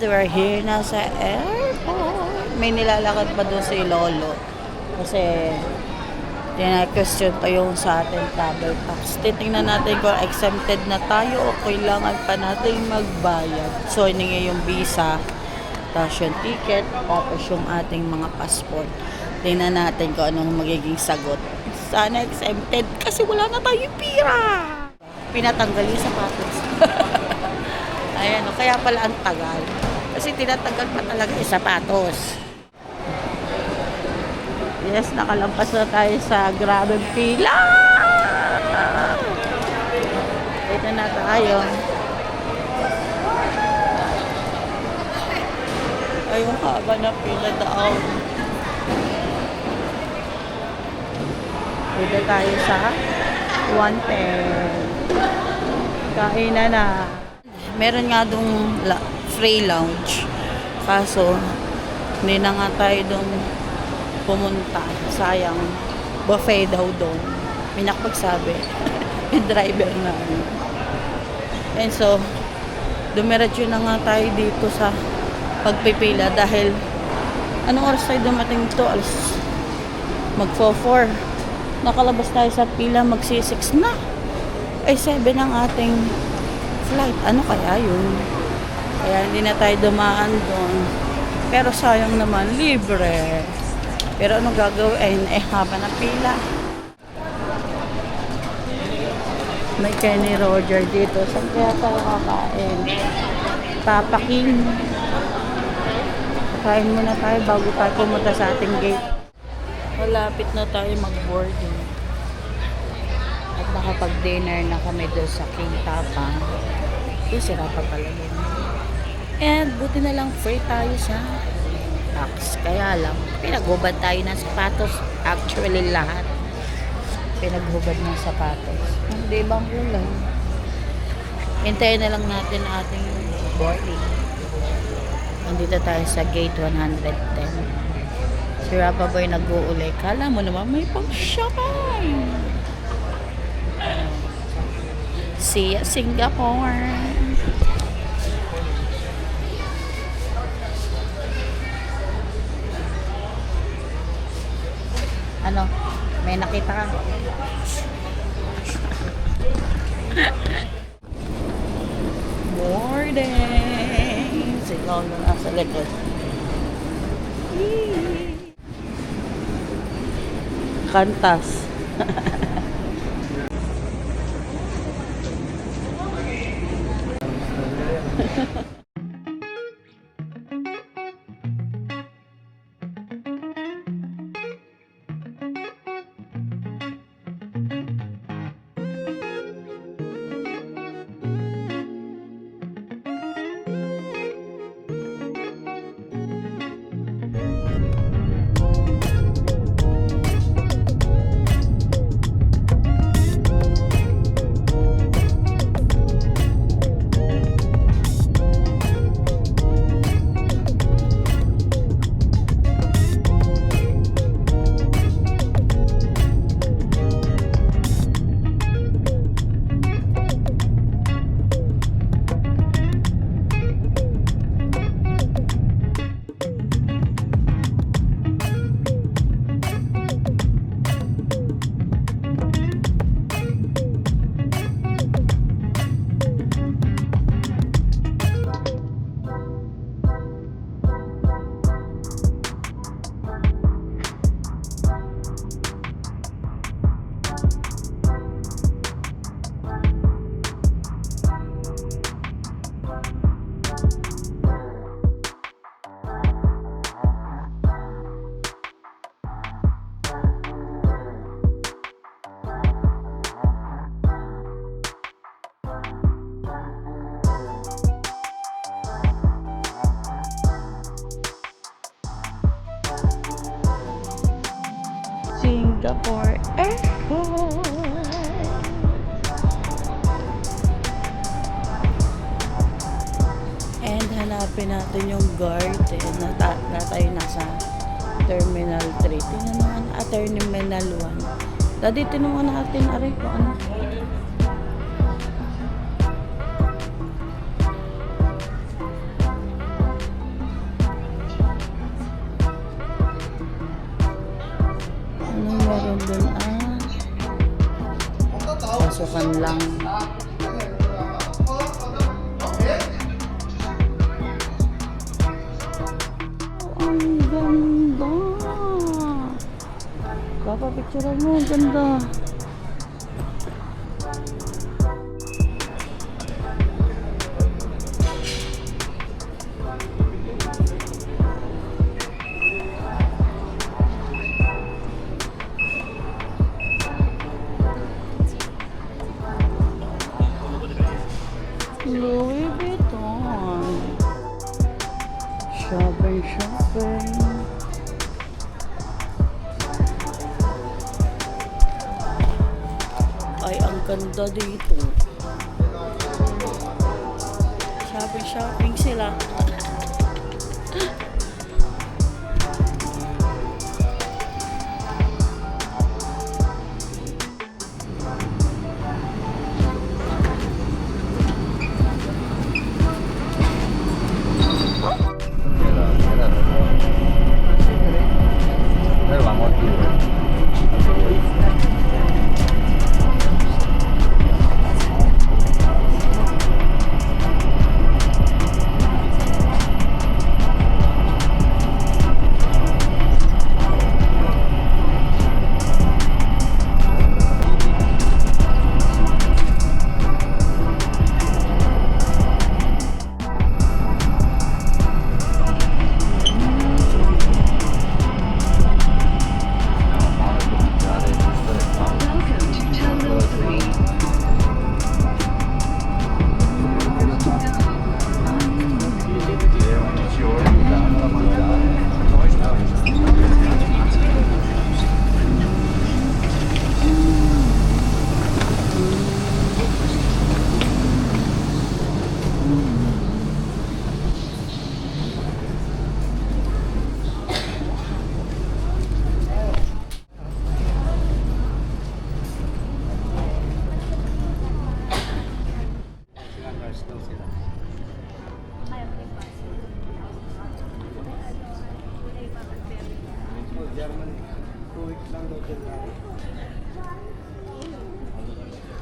we're here na sa airport. May nilalakad pa doon si Lolo. Kasi question pa yung sa ating travel tax. Titingnan natin kung exempted na tayo o kailangan pa natin magbayad. So, hiningi yung visa, tapos yung ticket, tapos yung ating mga passport. Tingnan natin kung anong magiging sagot. Sana exempted kasi wala na tayong pira. Pinatanggal yung sapatos. Ayan, kaya pala ang tagal. Kasi tinatanggal pa talaga yung sapatos. Yes, nakalampas na tayo sa grabing pila. Dito na tayo. Ay, yung haba na pila daw. Dito tayo sa 110. Kainan na. Meron nga dong free lounge. Kaso, hindi na nga tayo dong pumunta. Sayang. Buffet daw doon. May nakapagsabi. Yung driver na. And so, dumiretso na nga tayo dito sa pagpipila dahil anong oras tayo dumating dito? Mag-4. Nakalabas tayo sa pila, mag-6 na. Ay, 7 ang ating flight. Ano kaya yun? Kaya hindi na tayo dumaan doon. Pero sayang naman, libre. Pero anong gagawin? Haba ng pila. May Kenny Roger dito. Saan kaya tayo kakain? Papaking. Kain muna tayo bago tayo pumunta sa ating gate. Malapit na tayo mag-boarding. At nakapag-dinner na kami doon sa King Tapang. Sira pa pala yun. And buti na lang free tayo sa tax. Kaya lang, pinaghubad tayo ng sapatos. Actually, lahat. Pinaghubad ng sapatos. Hindi bang kulay? Hintayin na lang natin ating boarding. Nandito tayo sa gate 110. Si Rapa Boy nag-uulay. Kala mo naman may pang-shopping. See ya, Singapore. Ano? May nakita ka? Boarding! Si Lolo nasa likod. Kantas. Singapore Airport. And hanapin natin yung garden na tayo nasa Terminal 3. Tingnan naman, Terminal 1. Dati tinungan natin, aray ko, ano? Ano meron dun? Pasukan lang. Ang ganda. Papapicturean mo, ang ganda. Louis Vuitton. Shopping. Ay, ang ganda dito. Shopping sila.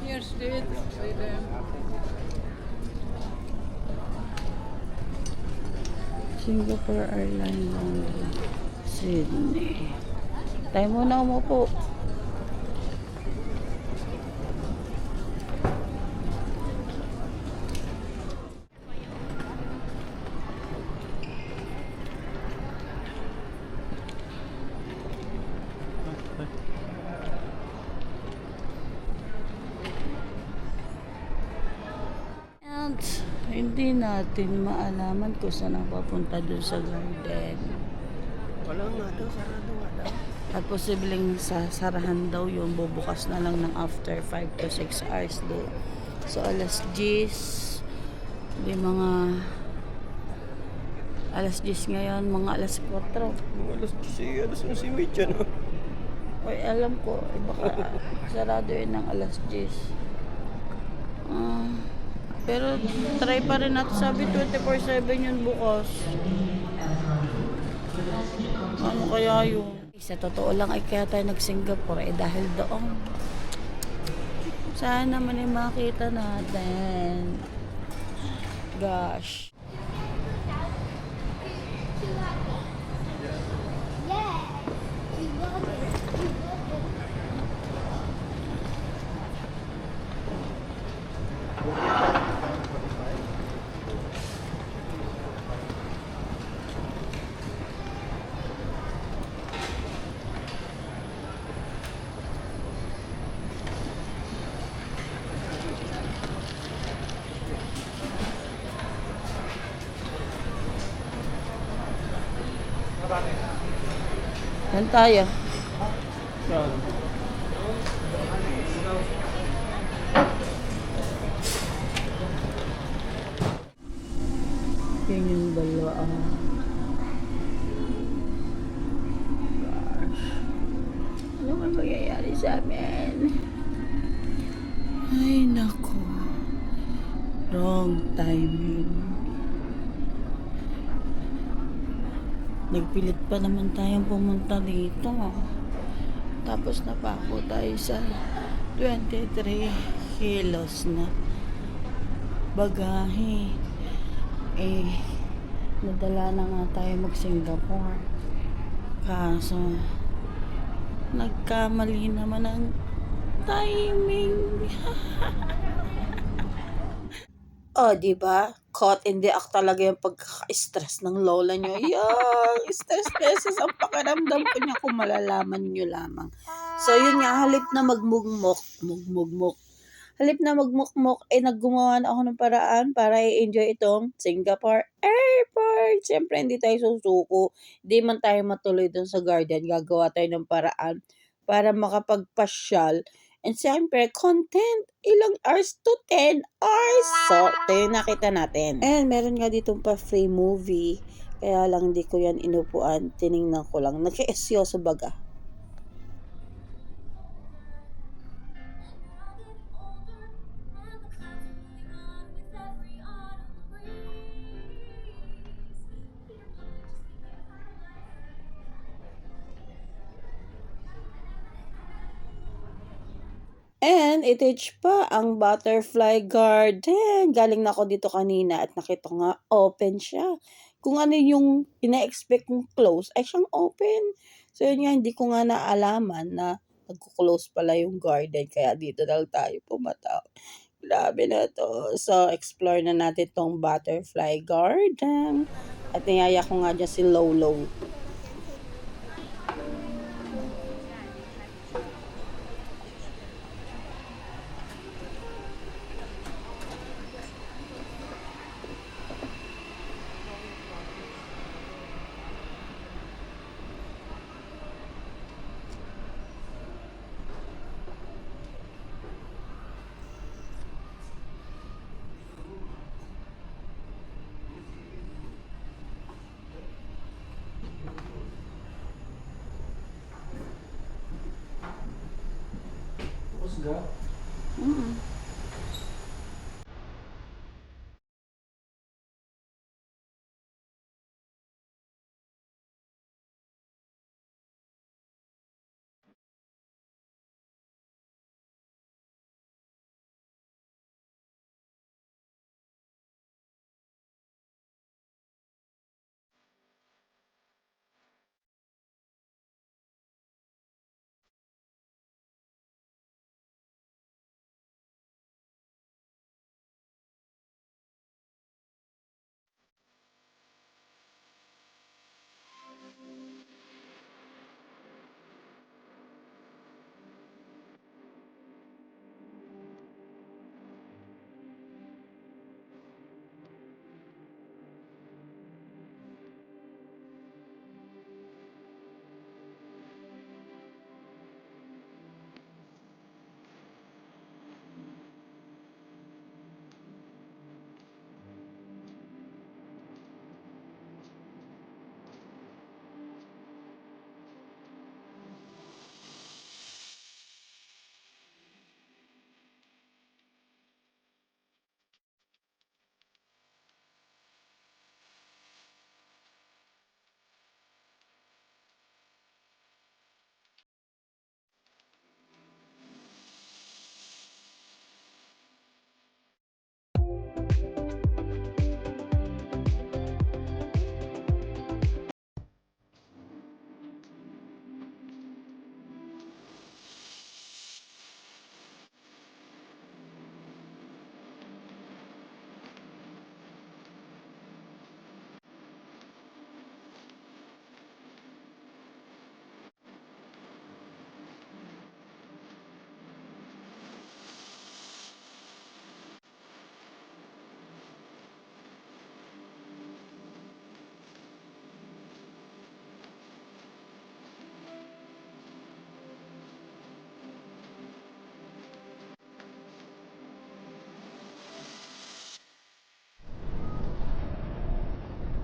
Here's it. Say them. Singapore Airlines London, Sydney. Tayo muna umupo. And hindi natin maalaman kung saan ang papunta dun sa garden. Wala nga daw, sarado nga daw. At posibleng sasarahan daw yung bubukas na lang ng after 5 to 6 hours do. So alas 10, di mga alas 10 ngayon, mga alas 4. Mga alas 10, alas 11 dyan. Oy, alam ko, baka sarado yun ng alas 10. Pero try pa rin natin, sabi 24/7 yun bukas. Ano kaya yun? Sa totoo lang ay kaya tayo nag-Singapore dahil doon. Sana naman ay makita natin. Gosh. Yan tayo. Yan yung dalawa. Gosh. Ano man mangyayari sa amin? Ay, nako. Wrong timing. Nagpilit pa naman tayong pumunta dito. Tapos napako tayo sa 23 kilos na bagahe. Eh, nadala na nga tayo mag-Singapore. Kaso, nagkamali naman ang timing. Oh, di ba? Caught in the act talaga yung pagkaka-stress ng lola nyo. Yung stress ang pakiramdam ko niya kung malalaman nyo lamang. So, yun nga, halip na magmugmok. Halip na magmukmok, naggumawa na ako ng paraan para i-enjoy itong Singapore Airport. Siyempre, hindi tayo susuko. Hindi man tayo matuloy dun sa garden. Gagawa tayo ng paraan para makapagpasyal. And siyempre, content. Ilang hours to 10 hours. So, ito yung nakita natin. And meron nga ditong pa-free movie. Kaya lang hindi ko yan inupuan. Tiningnan ko lang. Nagka-esyoso baga. And iteach pa ang butterfly garden. Galing na ako dito kanina at nakita ko nga open siya. Kung ano yung ina-expect kong close, ay siyang open. So yun nga, hindi ko nga naalaman na nagko-close pala yung garden. Kaya dito na lang tayo pumataw. Grabe na to. So, explore na natin tong butterfly garden. At niyaya ko nga dyan si Lolo. Tapos ga?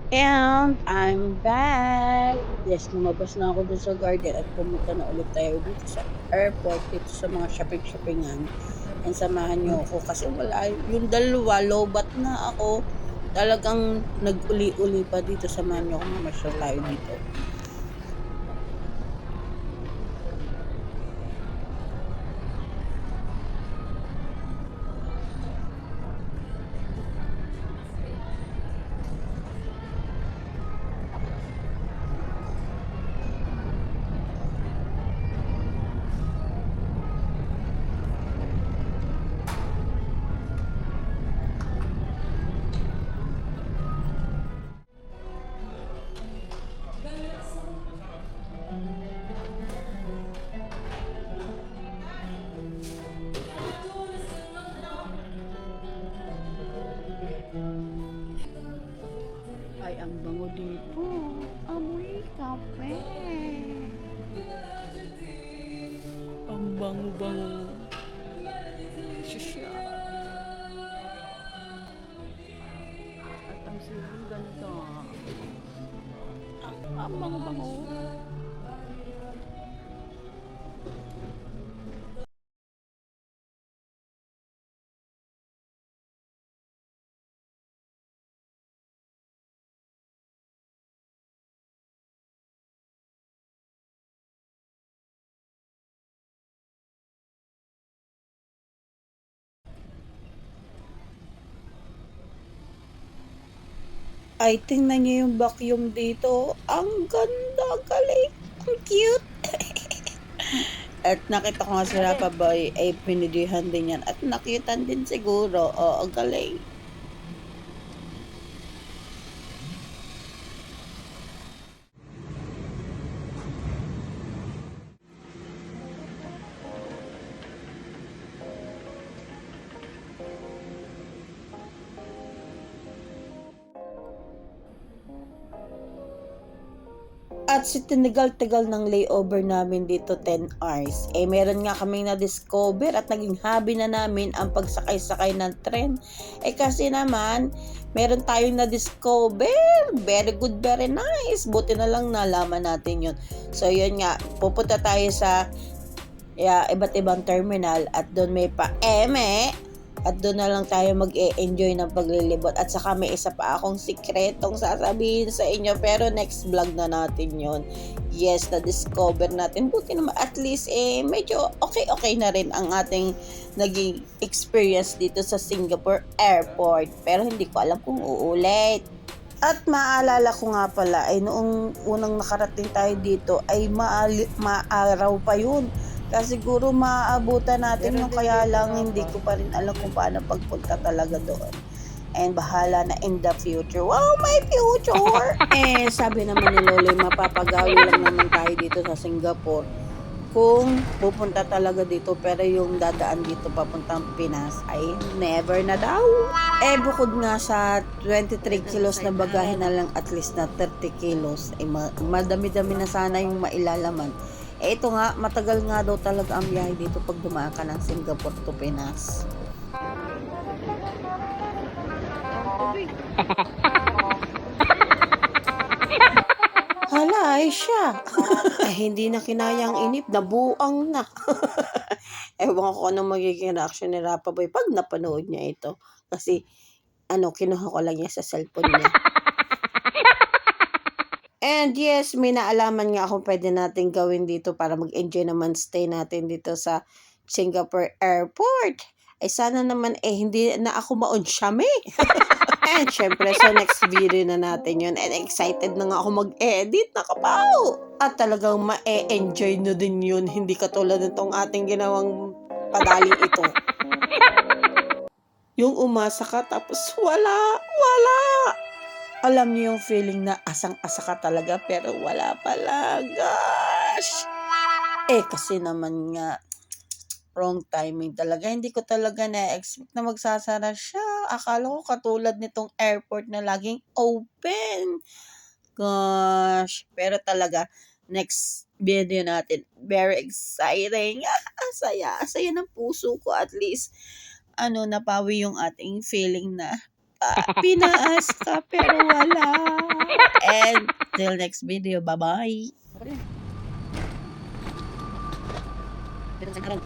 And I'm back. Yes, lumabas na ako dun sa garden at pumunta na ulit tayo dito sa airport, dito sa mga shopping-shoppingan. And samahan niyo ako kasi wala, yung dalawa, lobat na ako. Talagang nag-uli-uli pa dito, samahan niyo ako, mamasyal tayo dito. Ang bango-bango. Siya. At ang siling ganito. Ang bango-bango. Ay, tingnan niyo yung vacuum dito. Ang ganda, galing. Ang cute. At nakita ko nga si Rapa Boy ay pinidihan din yan. At nakitan din siguro. Oo, galing. At si tinigal-tigal ng layover namin dito 10 hours. Eh meron nga kaming na-discover at naging hobby na namin ang pagsakay-sakay ng tren. Eh kasi naman, meron tayong na-discover. Very good, very nice. Buti na lang nalaman natin yun. So yun nga, pupunta tayo sa iba't ibang terminal at doon may pa-eme. At doon na lang tayo mag-e-enjoy ng paglilibot. At saka may isa pa akong sikretong sasabihin sa inyo. Pero next vlog na natin yon. Yes, na-discover natin. Buti naman at least medyo okay na rin ang ating naging experience dito sa Singapore Airport. Pero hindi ko alam kung uulit. At maalala ko nga pala ay noong unang nakarating tayo dito ay maaraw pa yun. Kasi siguro maaabutan natin yung kaya lang hindi ko pa rin alam kung paano pagpunta talaga doon. And bahala na in the future. Wow, my future! Sabi naman ni Lolo, mapapagawi lang naman tayo dito sa Singapore kung pupunta talaga dito. Pero yung dadaan dito papuntang Pinas ay never na daw. Bukod nga sa 23 kilos na bagahe na lang at least na 30 kilos. Madami-dami na sana yung mailalaman. Ito nga, matagal nga daw talaga ang biyahe dito pag dumaan ka ng Singapore to Pinas. Hala, ay siya. Hindi na kinayang inip, nabuang na. Ewan ko anong magiging reaction ni Rapa Boy pag napanood niya ito. Kasi, kinuha ko lang niya sa cellphone niya. And yes, may naalaman nga akong pwede natin gawin dito para mag-enjoy naman stay natin dito sa Singapore Airport. Sana naman hindi na ako maunsyame. And syempre, sa next video na natin yun. And excited na nga ako mag-edit. Nakapaw! At talagang ma-enjoy nyo din yun. Hindi katulad nitong ating ginawang padaling ito. Yung umasa ka tapos wala. Alam niyo yung feeling na asang-asa ka talaga pero wala pala. Gosh! Kasi naman nga, wrong timing talaga. Hindi ko talaga na-expect na magsasara siya. Akala ko katulad nitong airport na laging open. Gosh! Pero talaga, next video natin, very exciting. Saya ng puso ko at least. Napawi yung ating feeling na pinaas ka pero wala. And till next video, bye-bye. Dito sa karon.